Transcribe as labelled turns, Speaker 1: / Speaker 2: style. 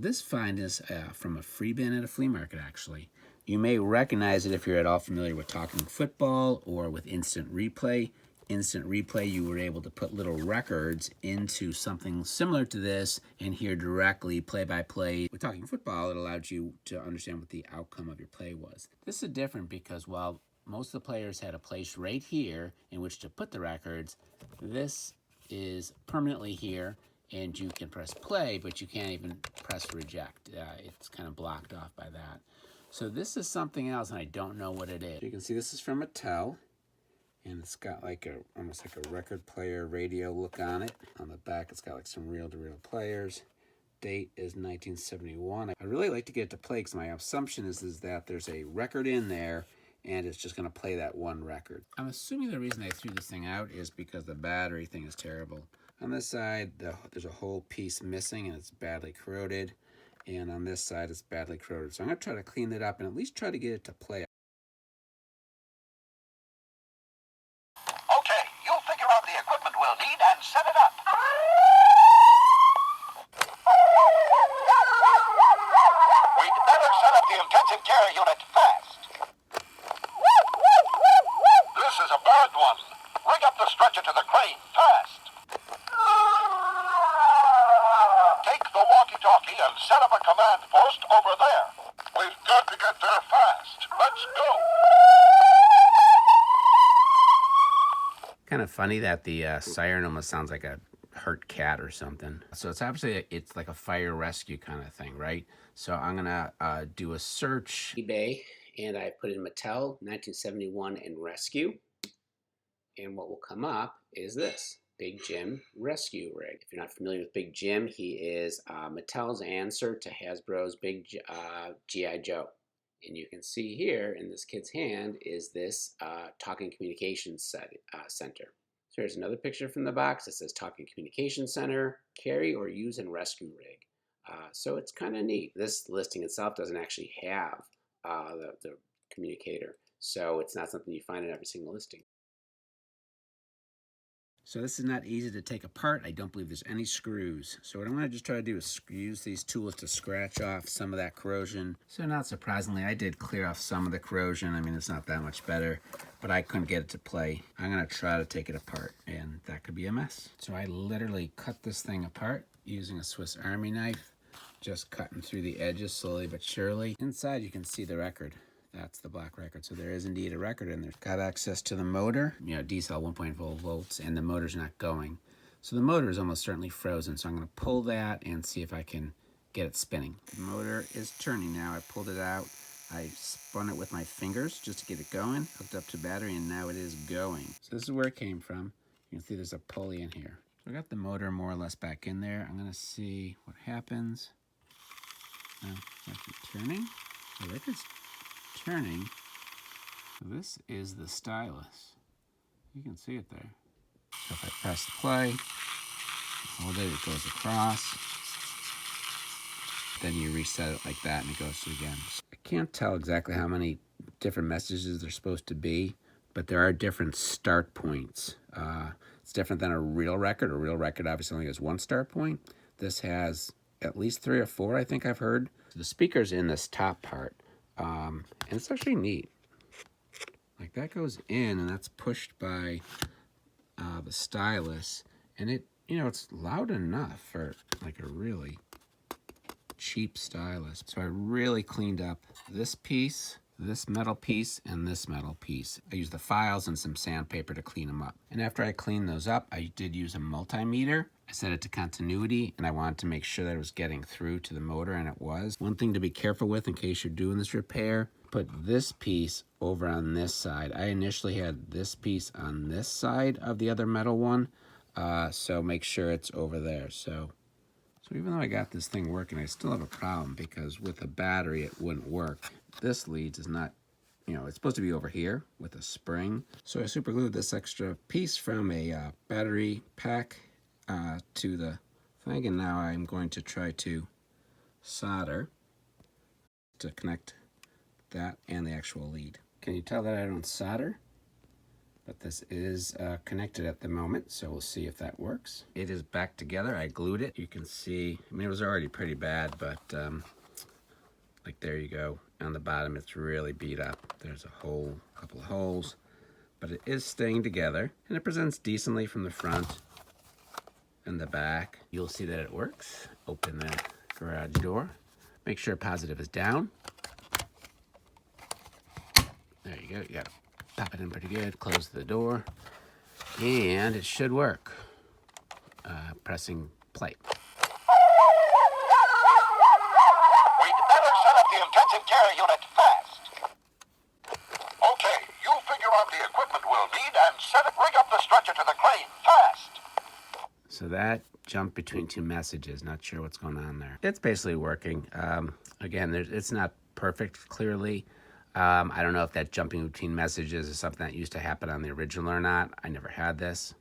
Speaker 1: This find is from a free bin at a flea market, actually. You may recognize it if you're at all familiar with Talking Football or with Instant Replay. Instant Replay, you were able to put little records into something similar to this and hear directly play-by-play. With Talking Football, it allowed you to understand what the outcome of your play was. This is different because while most of the players had a place right here in which to put the records, this is permanently here, and you can press play, but you can't even press reject. It's kind of blocked off by that. So this is something else, and I don't know what it is. You can see this is from Mattel, and it's got like almost like a record player radio look on it. On the back, it's got like some reel-to-reel players. Date is 1971. I really like to get it to play because my assumption is that there's a record in there, and it's just going to play that one record. I'm assuming the reason I threw this thing out is because the battery thing is terrible. On this side, there's a whole piece missing, and it's badly corroded. And on this side, it's badly corroded. So I'm going to try to clean it up and at least try to get it to play.
Speaker 2: Okay, you figure out the equipment we'll need and set it up. We'd better set up the intensive care unit fast. This is a bad one. Rig up the stretcher to the crane fast. Take the walkie-talkie and set up a command post over there. We've got to get there fast. Let's go.
Speaker 1: Kind of funny that the siren almost sounds like a hurt cat or something. So it's obviously, it's like a fire rescue kind of thing, right? So I'm gonna do a search eBay, and I put in Mattel 1971 and rescue. And what will come up is this, Big Jim Rescue Rig. If you're not familiar with Big Jim, he is Mattel's answer to Hasbro's Big G.I. Joe. And you can see here in this kid's hand is this Talking Communications Center. So here's another picture from the box. It says Talking Communications Center, carry or use in rescue rig. So it's kind of neat. This listing itself doesn't actually have the communicator. So it's not something you find in every single listing. So this is not easy to take apart. I don't believe there's any screws. So what I'm going to just try to do is use these tools to scratch off some of that corrosion. So not surprisingly, I did clear off some of the corrosion. I mean, it's not that much better, but I couldn't get it to play. I'm going to try to take it apart, and that could be a mess. So I literally cut this thing apart using a Swiss Army knife, just cutting through the edges slowly but surely. Inside, you can see the record. That's the black record. So there is indeed a record in there. Got access to the motor, D-cell 1.4 volts, and the motor's not going. So the motor is almost certainly frozen. So I'm going to pull that and see if I can get it spinning. The motor is turning now. I pulled it out. I spun it with my fingers just to get it going, hooked up to battery, and now it is going. So this is where it came from. You can see there's a pulley in here. So I got the motor more or less back in there. I'm going to see what happens. Now, it's actually turning. The record's turning. So this is the stylus. You can see it there. So if I press the play, hold it, it goes across. Then you reset it like that and it goes through again. I can't tell exactly how many different messages there's supposed to be, but there are different start points. It's different than a real record. A real record obviously only has one start point. This has at least 3 or 4, I think I've heard. The speaker's in this top part. And it's actually neat. Like that goes in and that's pushed by the stylus, and it's loud enough for like a really cheap stylus. So I really cleaned up this piece, this metal piece, and this metal piece. I used the files and some sandpaper to clean them up. And after I cleaned those up, I did use a multimeter. I set it to continuity, and I wanted to make sure that it was getting through to the motor, and it was. One thing to be careful with in case you're doing this repair, put this piece over on this side. I initially had this piece on this side of the other metal one, so make sure it's over there. So even though I got this thing working, I still have a problem because with a battery, it wouldn't work. This lead is not, it's supposed to be over here with a spring. So I super glued this extra piece from a battery pack to the thing, and now I'm going to try to solder to connect that and the actual lead. Can you tell that I don't solder? But this is connected at the moment, so we'll see if that works. It is back together. I glued it. You can see, I mean, it was already pretty bad, but like there you go. On the bottom, it's really beat up. There's a hole, a couple of holes, but it is staying together, and it presents decently from the front and the back. You'll see that it works. Open the garage door. Make sure positive is down. There you go. You got to pop it in pretty good. Close the door, and it should work. Pressing play.
Speaker 2: We'd better set up the intensive care unit fast. Okay, you figure out the equipment we'll need and rig up the stretcher to the crane fast.
Speaker 1: So that jumped between two messages. Not sure what's going on there. It's basically working. Again, it's not perfect, clearly. I don't know if that jumping between messages is something that used to happen on the original or not. I never had this.